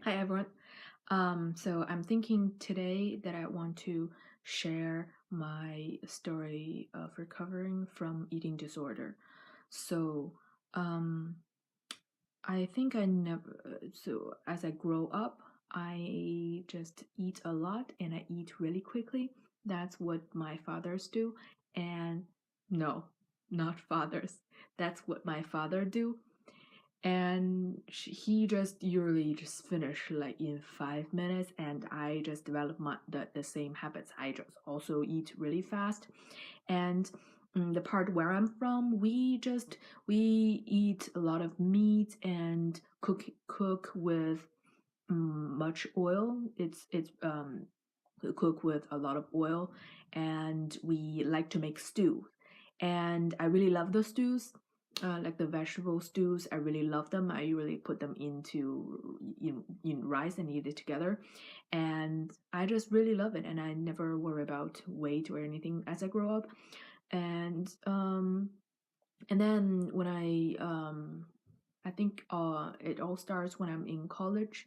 Hi everyone. So I'm thinking today that I want to share my story of recovering from eating disorder. So, um, I think I never, so as I grow up, I just eat a lot and I eat really quickly. That's what my fathers do. And no, not fathers. That's what my father do, and he just usually just finish like in 5 minutes, and I just develop the same habits. I just also eat really fast. And the part where I'm from, we eat a lot of meat and cook with much oil. It's cook with a lot of oil, and we like to make stew. And I really love the stews, like the vegetable stews. I really love them. I usually put them in rice and eat it together, and I just really love it. And I never worry about weight or anything as I grow up. And then when I think it all starts when I'm in college.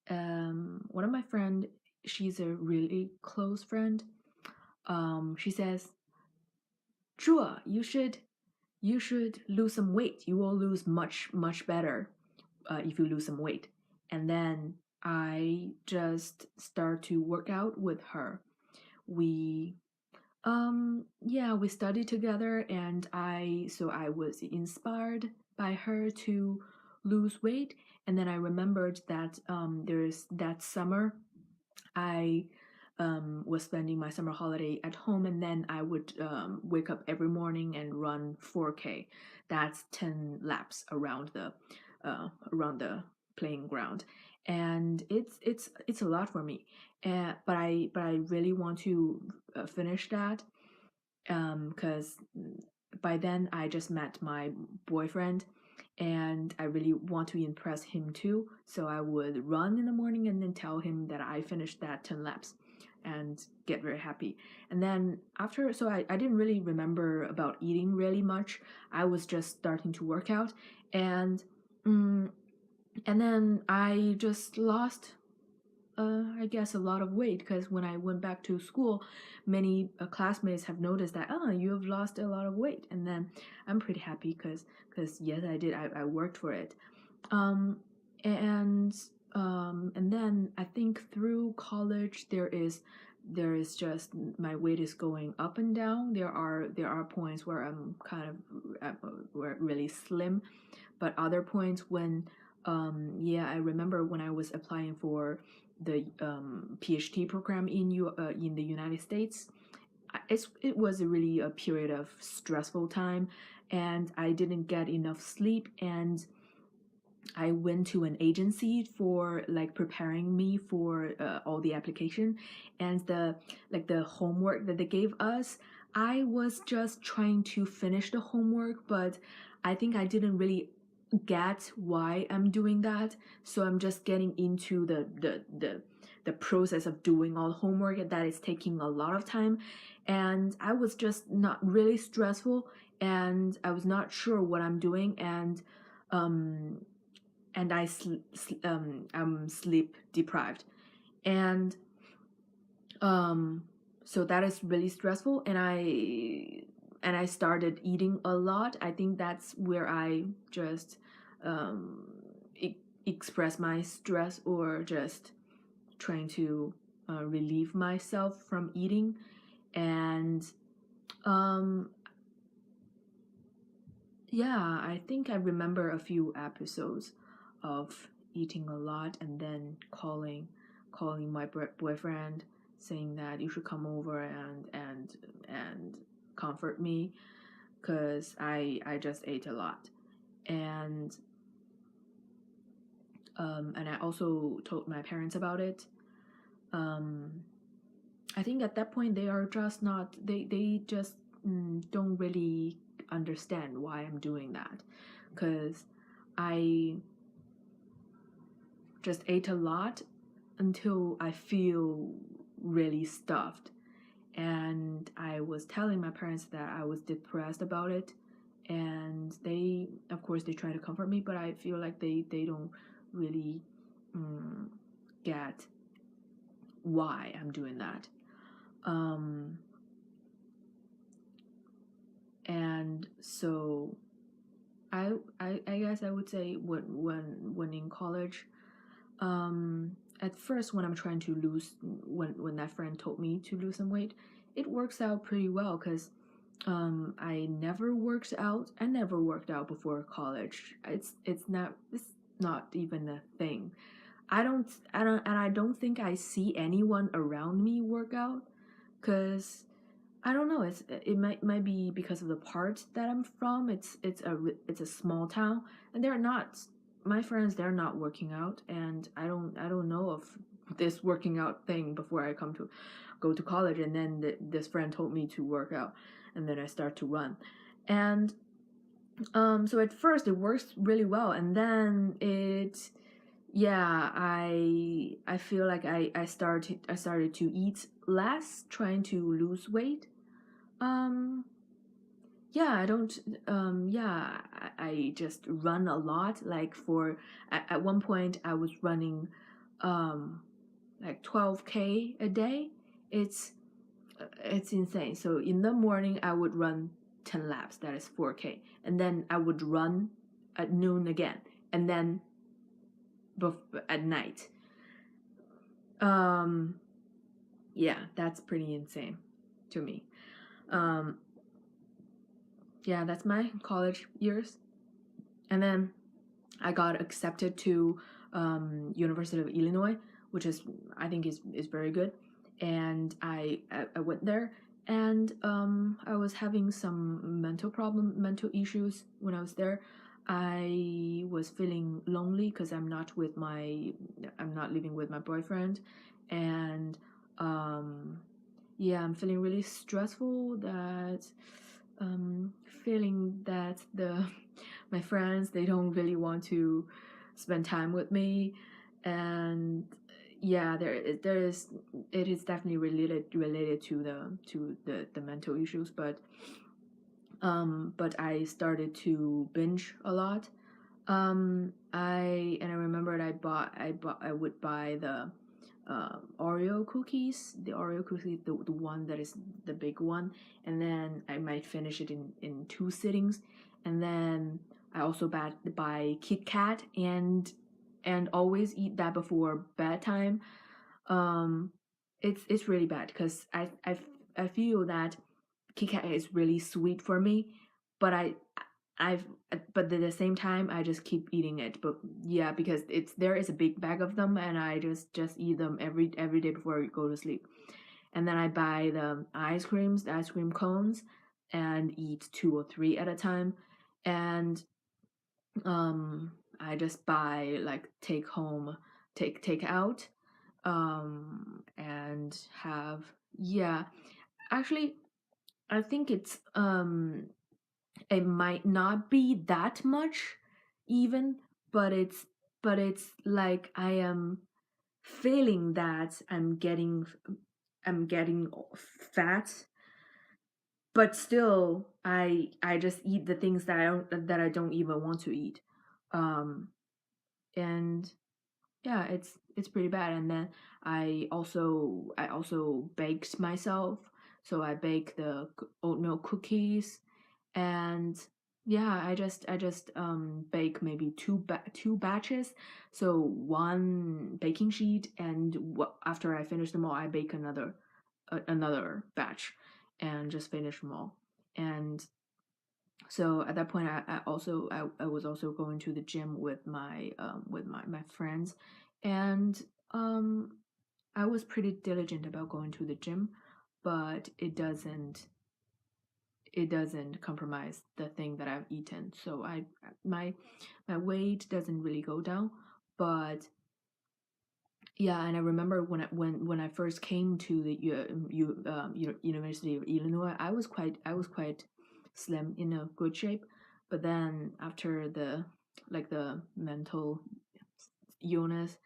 One of my friend, she's a really close friend. She says, "Chua, you should lose some weight. You will lose much better if you lose some weight." And then I just start to work out with her. We yeah, we studied together, and I was inspired by her to lose weight. And then I remembered that there's that summer I was spending my summer holiday at home, and then I would wake up every morning and run 4K. That's 10 laps around the playing ground, and it's a lot for me. But I really want to finish that, because by then I just met my boyfriend, and I really want to impress him too. So I would run in the morning and then tell him that I finished that 10 laps and get very happy. And then after, so I didn't really remember about eating really much. I was just starting to work out, and mm, and then I just lost I guess a lot of weight, because when I went back to school, many classmates have noticed that, oh, you have lost a lot of weight. And then I'm pretty happy, because yes, I did. I worked for it. Um, and and then I think through college there is just my weight is going up and down. There are points where I'm kind of really slim, but other points when yeah, I remember when I was applying for the PhD program in the United States. It was really a period of stressful time, and I didn't get enough sleep, and I went to an agency for like preparing me for all the application, and the homework that they gave us. I was just trying to finish the homework, but I think I didn't really get why I'm doing that. So I'm just getting into the process of doing all the homework, and that is taking a lot of time. And I was just not really stressful, and I was not sure what I'm doing, um and I'm sleep deprived, and um so that is really stressful, and I started eating a lot. I think that's where I just um express my stress, or just trying to relieve myself from eating. And um yeah, I think I remember a few episodes of eating a lot, and then calling my boyfriend, saying that you should come over and comfort me, because I just ate a lot. And I also told my parents about it. um I think at that point they are just not, they just don't really understand why I'm doing that, because I just ate a lot until I feel really stuffed. And I was telling my parents that I was depressed about it, and they, of course, they try to comfort me, but I feel like they don't really mm, get why I'm doing that. Um, and so I guess I would say when in college, at first when I'm trying to lose, when that friend told me to lose some weight, it works out pretty well because I never worked out. I never worked out before college. It's not even a thing. I don't think I see anyone around me work out because I don't know. It might be because of the part that I'm from. It's a small town, and they're not my friends. They're not working out, and I don't know of this working out thing before I go to college. And then this friend told me to work out, and then I start to run, and so at first it works really well, and then I feel like I started to eat less, trying to lose weight. um, yeah, I don't. I just run a lot. Like at one point, I was running, um, like 12K a day. It's it's insane. So in the morning, I would run 10 laps. That is 4K, and then I would run at noon again, and then at night. Um, yeah, that's pretty insane to me. Um, yeah, that's my college years. And then I got accepted to University of Illinois, which is I think is very good. And I went there, and I was having some mental issues when I was there. I was feeling lonely because I'm not living with my boyfriend, and yeah, I'm feeling really stressful that um, feeling that my friends, they don't really want to spend time with me. And yeah, there is it is definitely related to the mental issues. But I started to binge a lot. I remembered I would buy the Oreo cookies, the one that is the big one, and then I might finish it in 2 sittings, and then I also buy Kit Kat and always eat that before bedtime. Um, it's really bad because I feel that Kit Kat is really sweet for me, but I've but at the same time I just keep eating it. But yeah, because there is a big bag of them, and I just eat them every day before I go to sleep. And then I buy the ice cream cones, and eat 2 or 3 at a time. And I just buy like take out, and have, yeah, actually I think it might not be that much even, but it's like I am feeling that I'm getting fat, but still I just eat the things that I don't even want to eat. um and yeah, it's pretty bad. And then I also baked myself, so I bake the oatmeal cookies. And yeah, I just bake maybe two batches, so one baking sheet, and after I finish them all, I bake another batch, and just finish them all. And so at that point, I was also going to the gym with my friends. And um I was pretty diligent about going to the gym, but it doesn't compromise the thing that I've eaten. So my my weight doesn't really go down. But yeah, and I remember when I first came to the University of Illinois, I was quite slim, in a good shape. But then after the mental illness,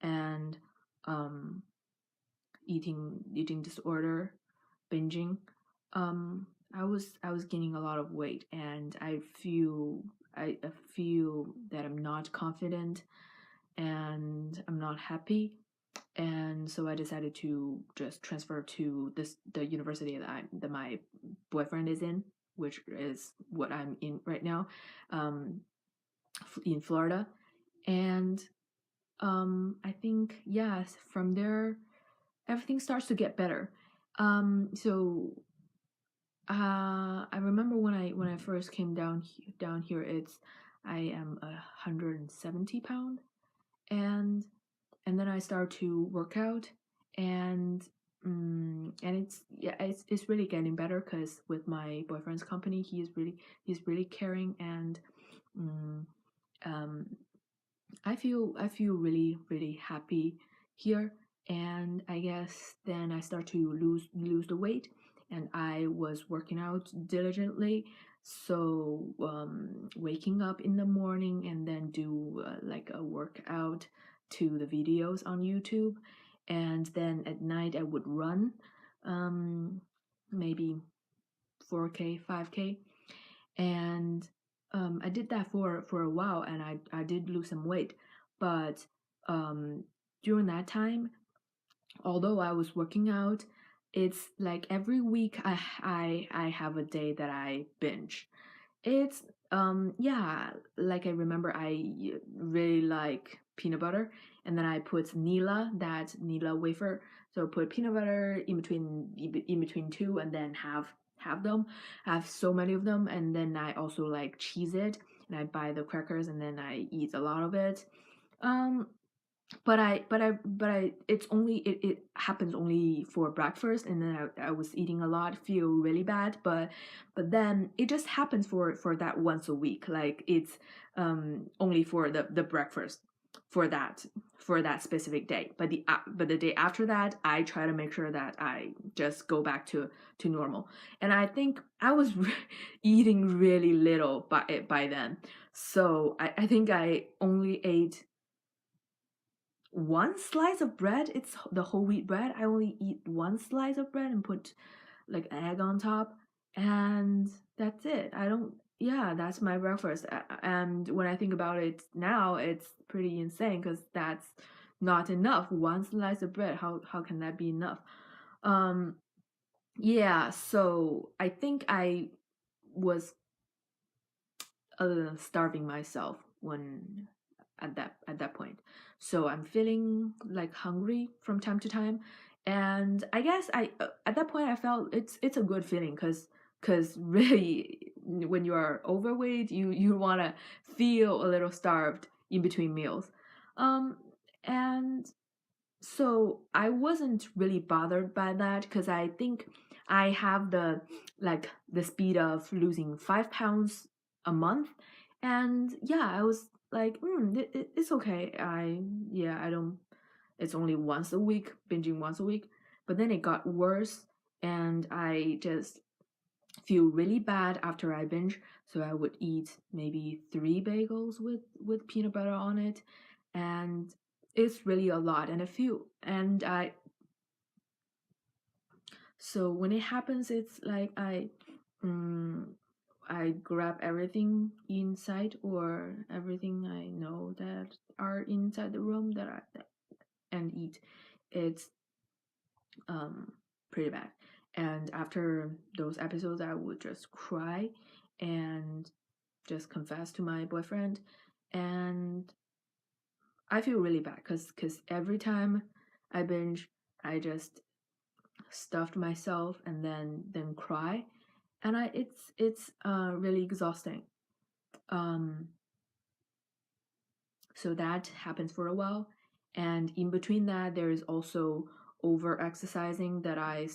and um eating disorder, binging, I was gaining a lot of weight, and I feel that I'm not confident, and I'm not happy. And so I decided to just transfer to the university that my boyfriend is in, which is what I'm in right now, um, in Florida. And I think yes, from there everything starts to get better. So I remember when I first came down here, I am 170 pound, and then I start to work out, and and it's really getting better because with my boyfriend's company, he's really caring, and mm, um, I feel really really happy here. And I guess then I start to lose the weight, and I was working out diligently. So waking up in the morning and then do like a workout to the videos on YouTube, and then at night I would run, um, maybe 4K 5K, and I did that for a while, and I did lose some weight. But um, during that time, although I was working out, it's like every week I have a day that I binge. It's yeah, like I remember I really like peanut butter, and then I put Nila wafer. So put peanut butter in between two, and then have them. I have so many of them, and then I also like cheese it, and I buy the crackers, and then I eat a lot of it. Um, it's only it happens only for breakfast, and then I was eating a lot, feel really bad, but then it just happens for that once a week, like it's only for the breakfast for that specific day. But the day after that, I try to make sure that I just go back to normal. And I think I was eating really little by then, so I think I only ate one slice of bread. It's the whole wheat bread. I only eat one slice of bread and put like an egg on top, and that's it. I don't. Yeah, that's my breakfast. And when I think about it now, it's pretty insane because that's not enough. One slice of bread. How can that be enough? Um. Yeah. So I think I was starving myself when at that point. So I'm feeling like hungry from time to time, and I guess I at that point I felt it's a good feeling because really when you are overweight, you want to feel a little starved in between meals, um and so I wasn't really bothered by that because I think I have the speed of losing 5 pounds a month, and yeah, I was like, it's okay. I don't. It's only once a week, binging once a week, but then it got worse, and I just feel really bad after I binge. So I would eat maybe 3 bagels with peanut butter on it, and it's really a lot. And I feel and I so when it happens, it's like um I grab everything inside, or everything I know that are inside the room and eat. It's um pretty bad. And after those episodes, I would just cry and just confess to my boyfriend, and I feel really bad because every time I binge, I just stuffed myself and then cry, and it's really exhausting. Um, so that happens for a while, and in between that, there is also over exercising that I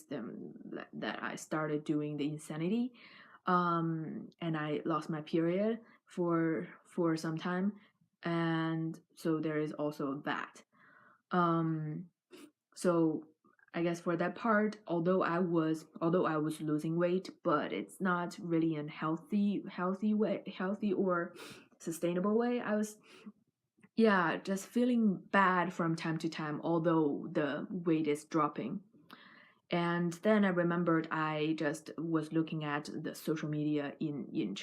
started doing the insanity, and I lost my period for some time, and so there is also that. Um, so I guess for that part, although I was losing weight, but it's not really an healthy or sustainable way. I was, yeah, just feeling bad from time to time, although the weight is dropping. And then I remembered I just was looking at the social media in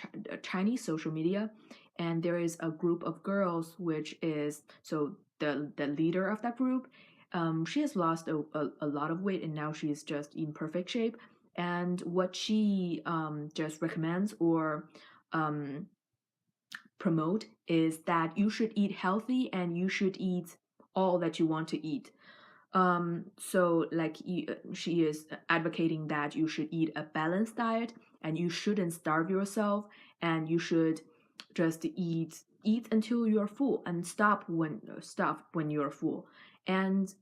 Chinese social media, and there is a group of girls, which is so the leader of that group. She has lost a lot of weight, and now she is just in perfect shape. And what she just recommends or um, promote is that you should eat healthy and you should eat all that you want to eat. So like she is advocating that you should eat a balanced diet and you shouldn't starve yourself, and you should just eat until you're full and stop when you're full. And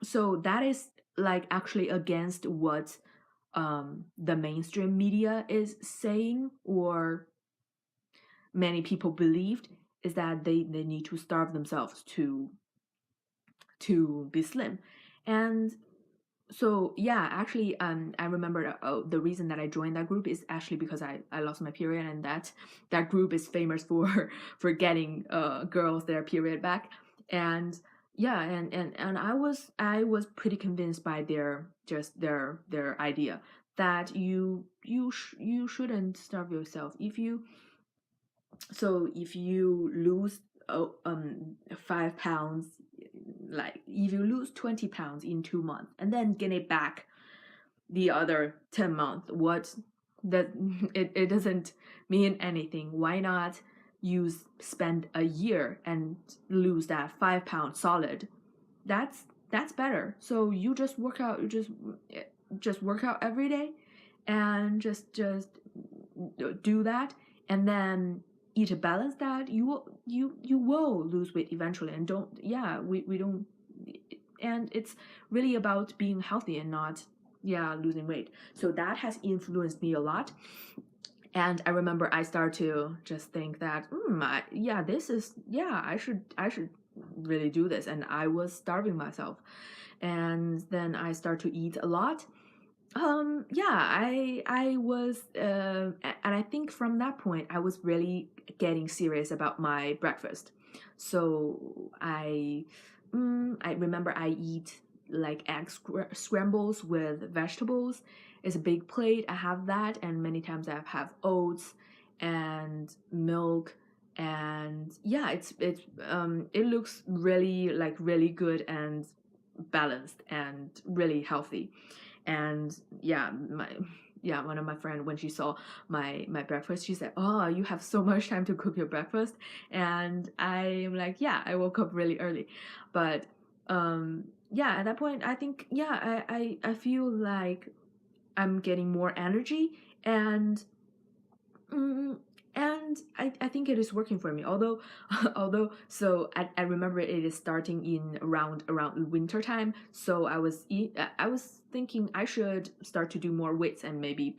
so that is like actually against what the mainstream media is saying, or many people believed, is that they need to starve themselves to be slim. And so yeah, actually I remember the reason that I joined that group is actually because I lost my period, and that group is famous for for getting girls their period back. And yeah, and I was pretty convinced by their idea that you shouldn't starve yourself. If you lose 5 pounds, like if you lose 20 pounds in 2 months and then gain it back the other 10 months, what that it doesn't mean anything. Why not spend a year and lose that 5 pounds solid? That's better. So you just work out, you just work out every day, and just do that, and then eat a balanced diet. You will lose weight eventually, and don't yeah we don't. And it's really about being healthy and not losing weight. So that has influenced me a lot. And I remember I started to just think that I should really do this, and I was starving myself. And then I start to eat a lot. I was and I think from that point I was really getting serious about my breakfast. So I remember I eat like scrambles with vegetables. It's a big plate. I have that, and many times I have oats and milk. And yeah, it looks really good and balanced and really healthy. And one of my friend, when she saw my breakfast, she said, "Oh, you have so much time to cook your breakfast." And I'm like, "Yeah, I woke up really early." But at that point I think I feel like I'm getting more energy. And Mm, and I think it is working for me. Although, so I remember it is starting in around winter time. So I was thinking I should start to do more weights and maybe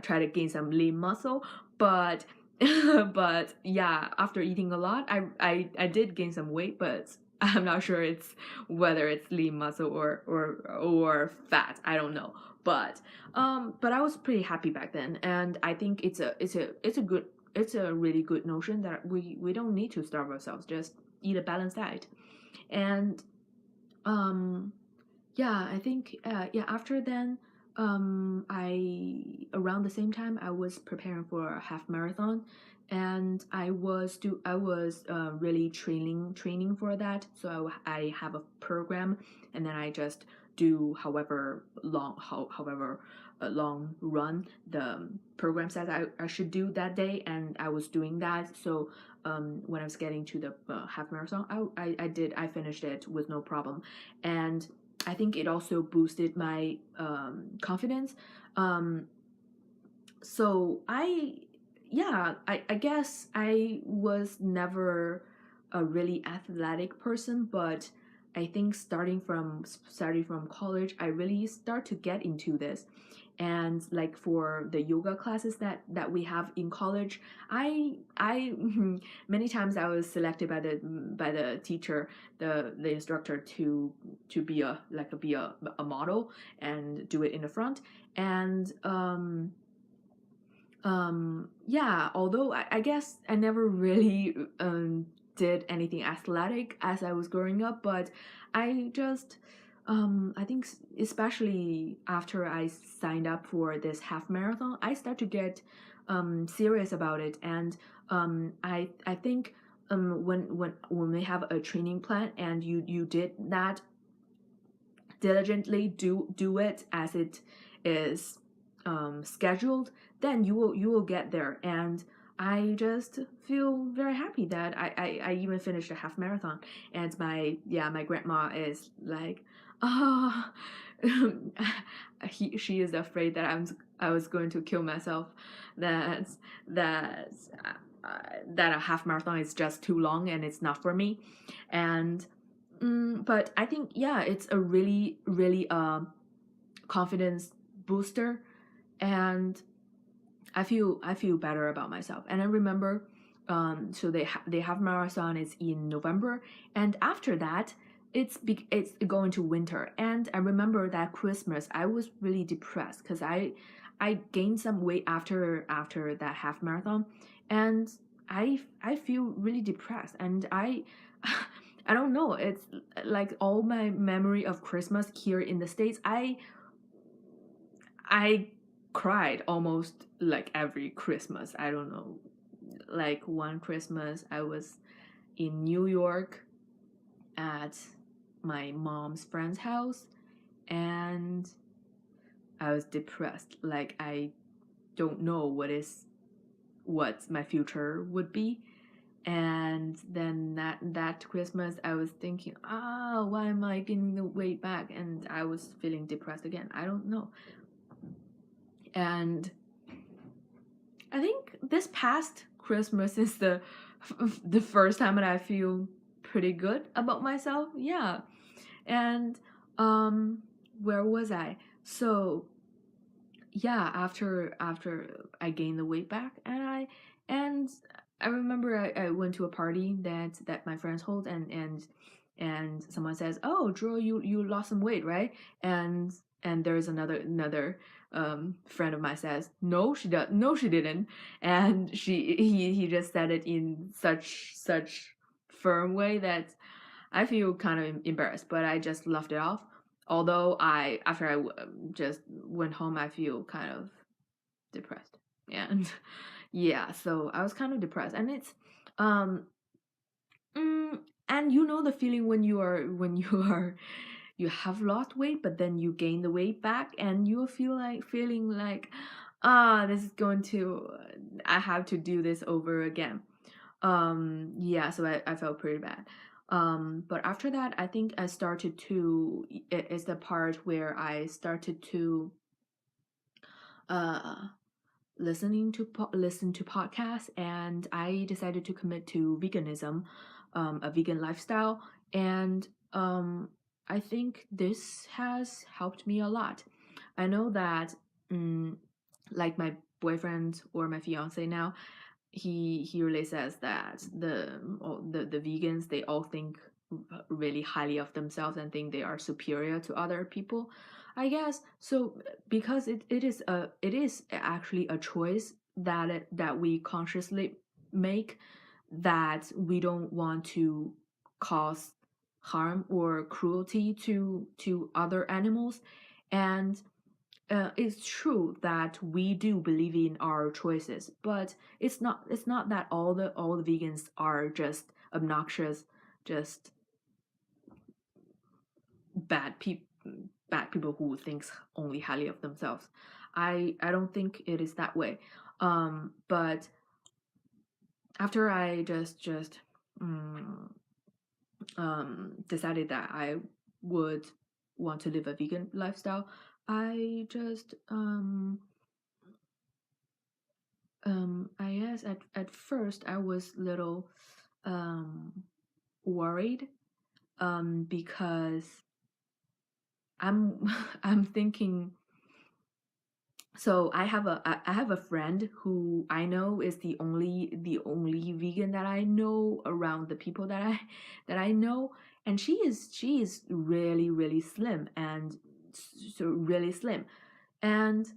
try to gain some lean muscle. But but yeah, after eating a lot, I did gain some weight, but I'm not sure whether it's lean muscle or fat. I don't know. But I was pretty happy back then, and I think it's a really good notion that we don't need to starve ourselves. Just eat a balanced diet. And um, I think after then, I around the same time I was preparing for a half marathon, and I was really training for that. So I have a program, and then I just do however long run the programs that I should do that day, and I was doing that. So when I was getting to the half marathon, I finished it with no problem. And I think it also boosted my confidence. Um, so I guess I was never a really athletic person, but I think starting from college, I really start to get into this. And like for the yoga classes that we have in college, I many times I was selected by the teacher, the instructor, to be a model and do it in the front. And although I guess I never really did anything athletic as I was growing up, but I just I think especially after I signed up for this half marathon, I start to get serious about it. And I think when we have a training plan and you did that diligently, do it as it is scheduled, then you will get there. And I just feel very happy that I even finished a half marathon. And my grandma is like, oh, she is afraid that I was going to kill myself, that that that a half marathon is just too long and it's not for me. And but I think, yeah, it's a really confidence booster. And I feel better about myself. And I remember, so they have marathon is in November, and after that it's going to winter. And I remember that Christmas I was really depressed because I gained some weight after that half marathon. And I feel really depressed. And I don't know, it's like all my memory of Christmas here in the States, I cried almost like every Christmas. I don't know. Like one Christmas, I was in New York at my mom's friend's house, and I was depressed. Like I don't know what my future would be. And then that Christmas, I was thinking, why am I gaining the weight back? And I was feeling depressed again. I don't know. And I think this past Christmas is the first time that I feel pretty good about myself. Yeah. And where was I? So yeah, after I gained the weight back, and I remember I went to a party that my friends hold, and someone says, "Oh, Drew, you lost some weight, right?" And there's another friend of mine says, "No, no, she didn't." And he just said it in such firm way that I feel kind of embarrassed, but I just laughed it off. Although after I just went home, I feel kind of depressed. And yeah, so I was kind of depressed. And it's um and you know the feeling when you have lost weight, but then you gain the weight back, and you feeling like, this is going to, I have to do this over again. Yeah, so I felt pretty bad. But after that, I think I started to, it is the part where I started to uh listen to podcasts, and I decided to commit to veganism, a vegan lifestyle. And I think this has helped me a lot. I know that, like my boyfriend or my fiance now, he really says that the vegans, they all think really highly of themselves and think they are superior to other people, I guess. So because it is actually a choice that we consciously make, that we don't want to cause harm or cruelty to other animals. And it's true that we do believe in our choices, but it's not that all the vegans are just obnoxious, just bad people who thinks only highly of themselves. I don't think it is that way. But after I just um, decided that I would want to live a vegan lifestyle, I just I guess at first I was little um worried, because I'm I'm thinking, so I have a friend who I know is the only vegan that I know around the people that I know. And she is really slim, and so really slim. And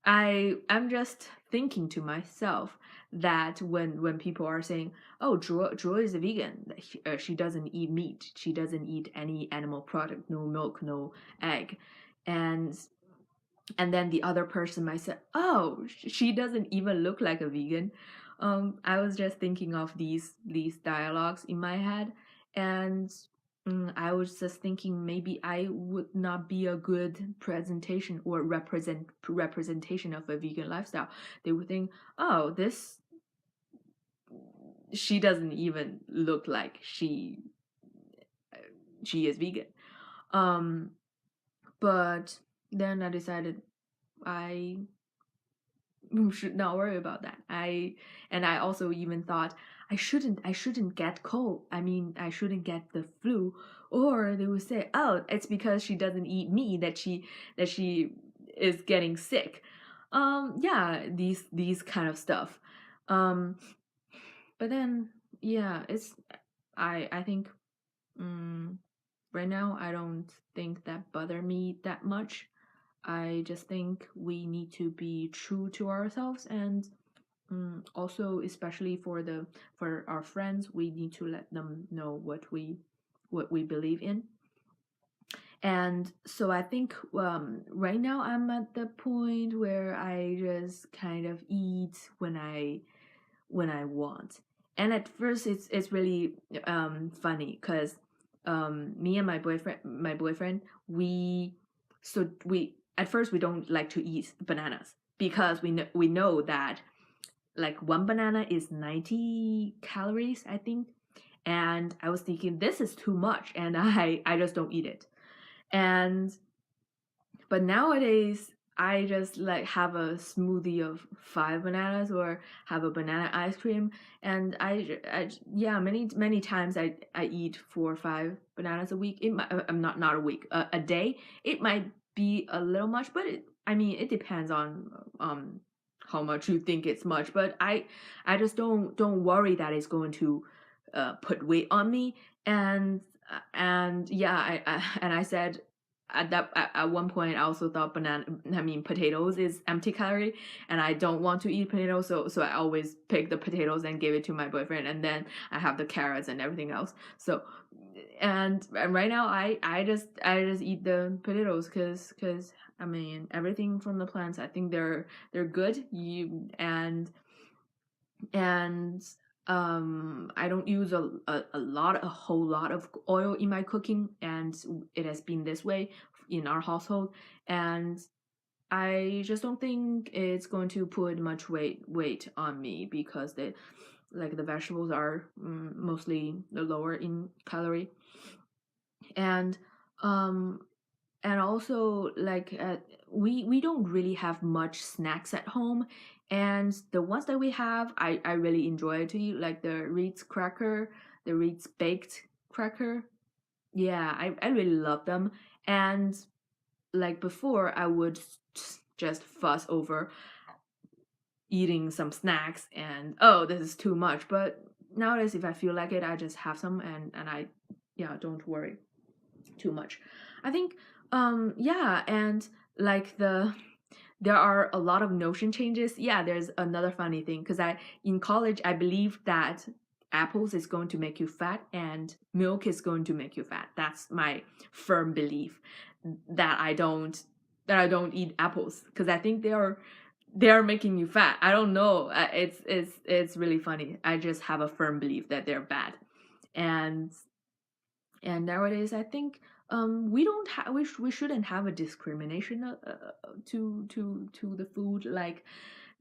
I'm just thinking to myself that when people are saying, "Oh, Drew is a vegan. She doesn't eat meat. She doesn't eat any animal product. No milk, no egg," and and then the other person might say, "Oh, she doesn't even look like a vegan." I was just thinking of these dialogues in my head, and I was just thinking maybe I would not be a good presentation or representation of a vegan lifestyle. They would think, "Oh, this she doesn't even look like she is vegan." Um, but then I decided I should not worry about that. I also even thought I shouldn't get cold. I mean, I shouldn't get the flu. Or they would say, "Oh, it's because she doesn't eat meat that she is getting sick." Yeah, these kind of stuff. Um, but then yeah, it's I think um, right now I don't think that bother me that much. I just think we need to be true to ourselves, and also especially for our friends, we need to let them know what we believe in. And so I think right now I'm at the point where I just kind of eat when I want. And at first it's really funny because me and my boyfriend, we at first we don't like to eat bananas because we know that like one banana is 90 calories, I think. And I was thinking this is too much, and I just don't eat it. And but nowadays, I just like have a smoothie of 5 bananas or have a banana ice cream, and yeah, many times I eat 4 or 5 bananas a week. I'm not a week, a day. It might be a little much, but I mean, it depends on how much you think it's much. But I just don't worry that it's going to put weight on me. And yeah, I said at one point I also thought potatoes is empty calorie, and I don't want to eat potatoes, so I always pick the potatoes and give it to my boyfriend, and then I have the carrots and everything else. So and right now I just eat the potatoes because I mean everything from the plants, I think they're good. You and I don't use a whole lot of oil in my cooking, and it has been this way in our household. And I just don't think it's going to put much weight on me because the vegetables are mostly lower in calorie. And um and also we don't really have much snacks at home, and the ones that we have I really enjoy to eat, like the Ritz baked cracker. Yeah, I really love them. And like before I would just fuss over eating some snacks and, oh, this is too much. But nowadays if I feel like it, I just have some, and I, yeah, don't worry too much. I think yeah, and like there are a lot of notion changes. Yeah, there's another funny thing because I in college I believe that apples is going to make you fat and milk is going to make you fat. That's my firm belief that I don't eat apples because I think they are making you fat. I don't know. It's really funny. I just have a firm belief that they're bad. and and nowadays I think we don't have we shouldn't have a discrimination to the food, like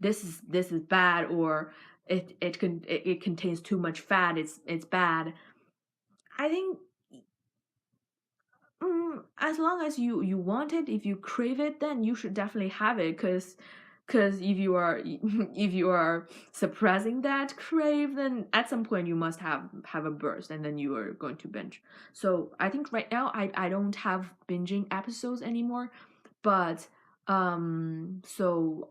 this is bad, or it contains too much fat, it's bad. I think as long as you want it, if you crave it, then you should definitely have it, because if you are if you are suppressing that crave, then at some point you must have a burst, and then you are going to binge. So I think right now I don't have binging episodes anymore, but so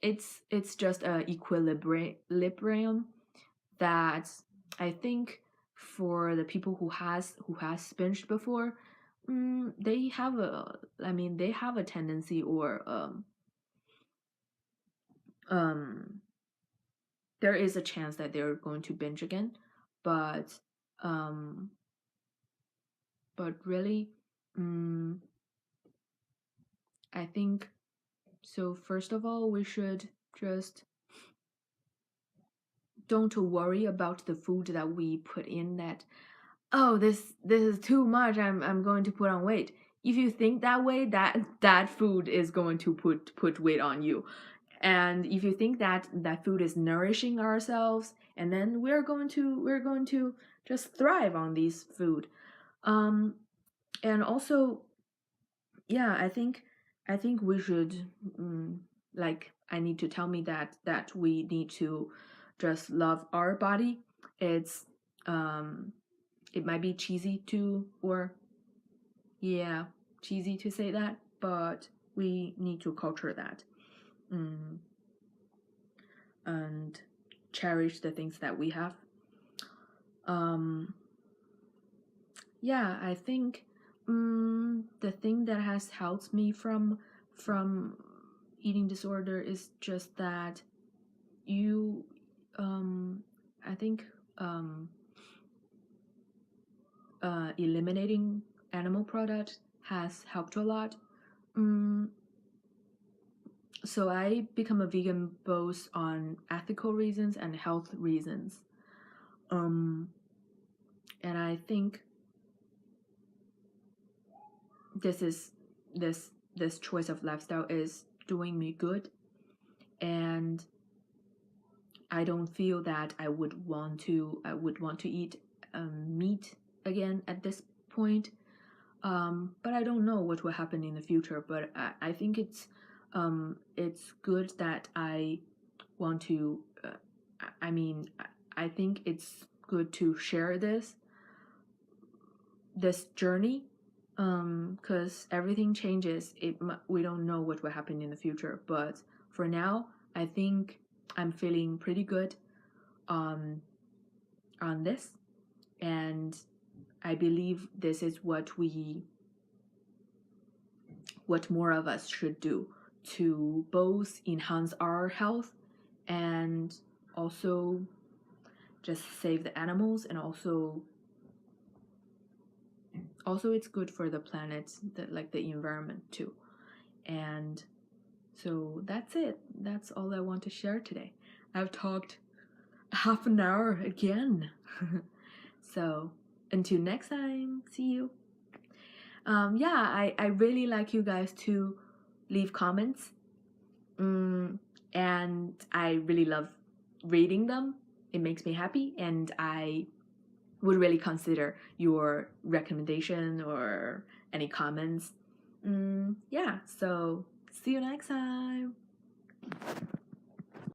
it's just a equilibrium that I think for the people who has binged before, they have a tendency, or um there is a chance that they're going to binge again. But um but really, um I think so. First of all, we should just don't worry about the food that we put in, that oh, this is too much, I'm going to put on weight. If you think that way, that food is going to put weight on you. And if you think that that food is nourishing ourselves, and then we're going to just thrive on this food. um and also, yeah, I think we should, like, I need to tell me that we need to just love our body. It's um it might be cheesy to, or yeah, cheesy to say that, but we need to culture that, mm, and cherish the things that we have. um yeah, I think, the thing that has helped me from eating disorder is just that you I think, eliminating animal products has helped a lot. mm, so I become a vegan both on ethical reasons and health reasons. um and I think this is this choice of lifestyle is doing me good, and I don't feel that I would want to eat meat again at this point. But I don't know what will happen in the future. But I think it's good that I want to. I mean, I think it's good to share this journey, because everything changes. We don't know what will happen in the future, but for now, I think I'm feeling pretty good um, on this, and I believe this is what more of us should do to both enhance our health and also just save the animals, and also it's good for the planet, like the environment too. And so that's it. That's all I want to share today. I've talked half an hour again. So until next time, see you. Yeah, I really like you guys to leave comments. And I really love reading them. It makes me happy, and I would really consider your recommendation or any comments. Yeah, so see you next time.